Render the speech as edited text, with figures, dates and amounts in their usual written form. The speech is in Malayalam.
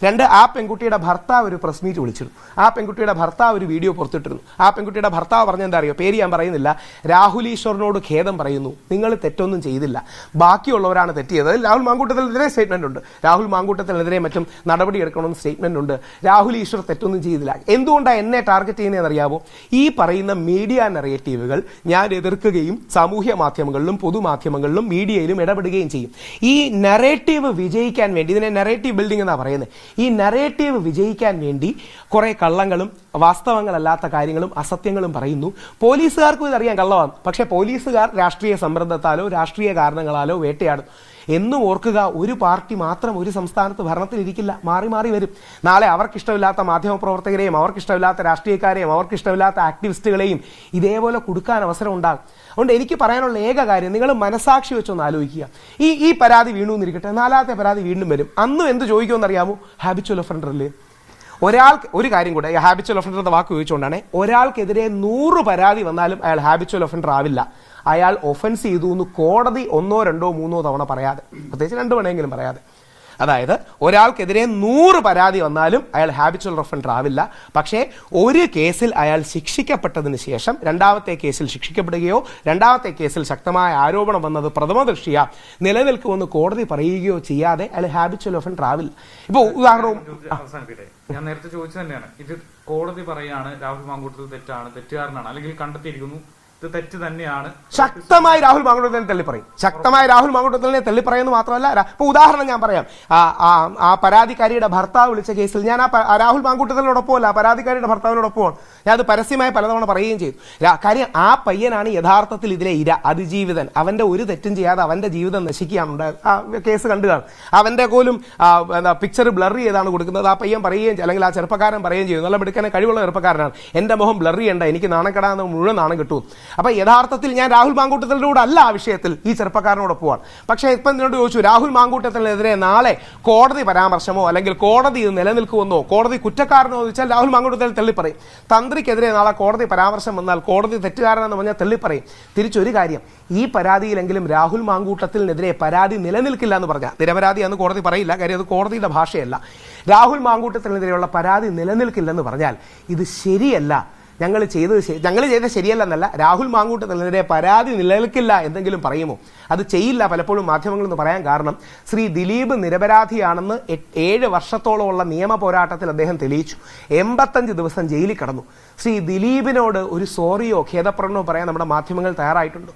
രണ്ട്, ആ പെൺകുട്ടിയുടെ ഭർത്താവ് ഒരു പ്രസ് മീറ്റ് വിളിച്ചിരുന്നു. ആ പെൺകുട്ടിയുടെ ഭർത്താവ് ഒരു വീഡിയോ പുറത്തിട്ടിരുന്നു. ആ പെൺകുട്ടിയുടെ ഭർത്താവ് പറഞ്ഞ എന്താ അറിയോ? പേര് ഞാൻ പറയുന്നില്ല. രാഹുൽ ഈശ്വറിനോട് ഖേദം പറയുന്നു, നിങ്ങൾ തെറ്റൊന്നും ചെയ്തില്ല, ബാക്കിയുള്ളവരാണ് തെറ്റിയത്. രാഹുൽ മാങ്കൂട്ടത്തിനെതിരെ സ്റ്റേറ്റ്മെന്റ് ഉണ്ട്, രാഹുൽ മാങ്കൂട്ടത്തിനെതിരെ മറ്റും നടപടി എടുക്കണമെന്ന് സ്റ്റേറ്റ്മെന്റ് ഉണ്ട്. രാഹുൽ ഈശ്വർ തെറ്റൊന്നും ചെയ്തില്ല. എന്തുകൊണ്ടാണ് എന്നെ ടാർഗറ്റ് ചെയ്യുന്നതെന്ന് അറിയാമോ? ഈ പറയുന്ന മീഡിയ നെറേറ്റീവുകൾ ഞാൻ എതിർക്കുകയും സാമൂഹ്യ മാധ്യമങ്ങളിലും പൊതുമാധ്യമങ്ങളിലും മീഡിയയിലും ഇടപെടുകയും ചെയ്യും. ഈ നെറേറ്റീവ് വിജയിക്കാൻ വേണ്ടി, ഇതിനെ നെറേറ്റീവ് ബിൽഡിംഗ് എന്നാണ് പറയുന്നത്, ഈ നെറേറ്റീവ് വിജയിക്കാൻ വേണ്ടി കുറെ കള്ളങ്ങളും വാസ്തവങ്ങളല്ലാത്ത കാര്യങ്ങളും അസത്യങ്ങളും പറയുന്നു. പോലീസുകാർക്കും ഇതറിയാൻ കള്ളമാണ്, പക്ഷെ പോലീസുകാർ രാഷ്ട്രീയ സമ്മർദ്ദത്താലോ രാഷ്ട്രീയ കാരണങ്ങളാലോ വേട്ടയാടും. എന്നും ഓർക്കുക, ഒരു പാർട്ടി മാത്രം ഒരു സംസ്ഥാനത്ത് ഭരണത്തിലിരിക്കില്ല, മാറി മാറി വരും. നാളെ അവർക്കിഷ്ടമില്ലാത്ത മാധ്യമപ്രവർത്തകരെയും അവർക്കിഷ്ടമില്ലാത്ത രാഷ്ട്രീയക്കാരെയും അവർക്കിഷ്ടമില്ലാത്ത ആക്ടിവിസ്റ്റുകളെയും ഇതേപോലെ കൊടുക്കാൻ അവസരം ഉണ്ടാകും. അതുകൊണ്ട് എനിക്ക് പറയാനുള്ള ഏക കാര്യം, നിങ്ങൾ മനസാക്ഷി വെച്ചൊന്ന് ആലോചിക്കുക. ഈ പരാതി വീണു എന്നിരിക്കട്ടെ, നാലാമത്തെ പരാതി വീണ്ടും വരും. അന്നും എന്ത് ചോദിക്കുമെന്ന് അറിയാമോ? ഹാബിച്വൽ ഒഫൻഡർ അല്ലേ? ഒരാൾക്ക് ഒരു കാര്യം കൂടെ, ഹാബിച്വൽ ഒഫൻഡർ എന്ന വാക്ക് ഉപയോഗിച്ചുകൊണ്ടാണ്, ഒരാൾക്കെതിരെ 100 പരാതി വന്നാലും അയാൾ ഹാബിച്വൽ ഒഫൻഡർ ആവില്ല. അയാൾ ഒഫൻസ് ചെയ്തു എന്ന് കോടതി 1, 2, 3 തവണ പറയാതെ, പ്രത്യേകിച്ച് 2 തവണയെങ്കിലും പറയാതെ. അതായത് ഒരാൾക്കെതിരെ 100 പരാതി വന്നാലും അയാൾ ഹാബിച്വൽ ഒഫൻഡർ ആവില്ല. പക്ഷേ ഒരു കേസിൽ അയാൾ ശിക്ഷിക്കപ്പെട്ടതിന് ശേഷം രണ്ടാമത്തെ കേസിൽ ശിക്ഷിക്കപ്പെടുകയോ രണ്ടാമത്തെ കേസിൽ ശക്തമായ ആരോപണം വന്നത് പ്രഥമ ദൃഷ്ട്യാ നിലനിൽക്കുമെന്ന് കോടതി പറയുകയോ ചെയ്യാതെ അയാൾ ഹാബിച്വൽ ഒഫൻഡർ ആവില്ല. ഇപ്പൊ ഉദാഹരണവും ഞാൻ നേരത്തെ ചോദിച്ചു തന്നെയാണ്, ഇത് കോടതി പറയാണ് രാഹുൽ മാങ്കൂട്ടത്തിൽ തെറ്റാണ്, തെറ്റുകാരനാണ്, അല്ലെങ്കിൽ കണ്ടെത്തിയിരിക്കുന്നു, ഇത് തെറ്റ് തന്നെയാണ്, ശക്തമായി രാഹുൽ മാങ്കൂട്ടത്തിനെ തള്ളിപ്പറയും. ശക്തമായി രാഹുൽ മാങ്കൂട്ടത്തിനെ തള്ളിപ്പറയുന്നു മാത്രമല്ല, ഇപ്പൊ ഉദാഹരണം ഞാൻ പറയാം. ആ പരാതിക്കാരിയുടെ ഭർത്താവ് വിളിച്ച കേസിൽ ഞാൻ രാഹുൽ മാങ്കൂട്ടത്തിനോടൊപ്പമല്ല, പരാതിക്കാരിയുടെ ഭർത്താവിനോടൊപ്പമാണ്. ഞാൻ അത് പരസ്യമായി പലതവണ പറയുകയും ചെയ്തു. കാര്യം ആ പയ്യനാണ് യഥാർത്ഥത്തിൽ ഇതിലെ ഇര, അതിജീവിതൻ. അവന്റെ ഒരു തെറ്റും ചെയ്യാതെ അവന്റെ ജീവിതം നശിക്കുകയാണ്. ആ കേസ് കണ്ടു കാണും. അവന്റെ പോലും പിക്ചർ ബ്ലർ ചെയ്താണ് കൊടുക്കുന്നത്. ആ പയ്യൻ പറയുകയും അല്ലെങ്കിൽ ആ ചെറുപ്പക്കാരൻ പറയുകയും ചെയ്തു, നല്ല എടുക്കാൻ കഴിവുള്ള ചെറുപ്പക്കാരനാണ്, എന്റെ മുഖം ബ്ലർ ചെയ്യണ്ട, എനിക്ക് നാണക്കെടാന്ന് മുഴുവൻ നാണം കിട്ടും. അപ്പൊ യഥാർത്ഥത്തിൽ ഞാൻ രാഹുൽ മാങ്കൂട്ടത്തിലൂടെ അല്ല ആ വിഷയത്തിൽ ഈ ചെറുപ്പക്കാരനോടൊപ്പമാണ്. പക്ഷേ ഇപ്പം എന്നോട് ചോദിച്ചു, രാഹുൽ മാങ്കൂട്ടത്തിനെതിരെ നാളെ കോടതി പരാമർശമോ അല്ലെങ്കിൽ കോടതി ഇത് നിലനിൽക്കുമെന്നോ കോടതി കുറ്റക്കാരനോ ചോദിച്ചാൽ രാഹുൽ മാങ്കൂട്ടത്തിൽ തള്ളിപ്പറയും. തന്ത്രിക്കെതിരെ നാളെ കോടതി പരാമർശം വന്നാൽ കോടതി തെറ്റുകാരനെന്ന് പറഞ്ഞാൽ തള്ളിപ്പറയും. തിരിച്ചൊരു കാര്യം, ഈ പരാതിയിലെങ്കിലും രാഹുൽ മാങ്കൂട്ടത്തിനെതിരെ പരാതി നിലനിൽക്കില്ല എന്ന് പറഞ്ഞാൽ, നിരപരാധിയാണെന്ന് കോടതി പറയില്ല, കാര്യം അത് കോടതിയുടെ ഭാഷയല്ല. രാഹുൽ മാങ്കൂട്ടത്തിനെതിരെയുള്ള പരാതി നിലനിൽക്കില്ലെന്ന് പറഞ്ഞാൽ ഇത് ശരിയല്ല, ഞങ്ങൾ ചെയ്തത് ശരിയല്ലെന്നല്ല, രാഹുൽ മാങ്കൂട്ടത്തിനെതിരെ പരാതി നിലനിൽക്കില്ല എന്തെങ്കിലും പറയുമോ? അത് ചെയ്യില്ല പലപ്പോഴും മാധ്യമങ്ങളെന്ന് പറയാൻ കാരണം, ശ്രീ ദിലീപ് നിരപരാധിയാണെന്ന് 7 വർഷത്തോളമുള്ള നിയമ പോരാട്ടത്തിൽ അദ്ദേഹം തെളിയിച്ചു. 85 ദിവസം ജയിലിൽ കടന്നു. ശ്രീ ദിലീപിനോട് ഒരു സോറിയോ ഖേദപ്രകടനമോ പറയാൻ നമ്മുടെ മാധ്യമങ്ങൾ തയ്യാറായിട്ടുണ്ട്.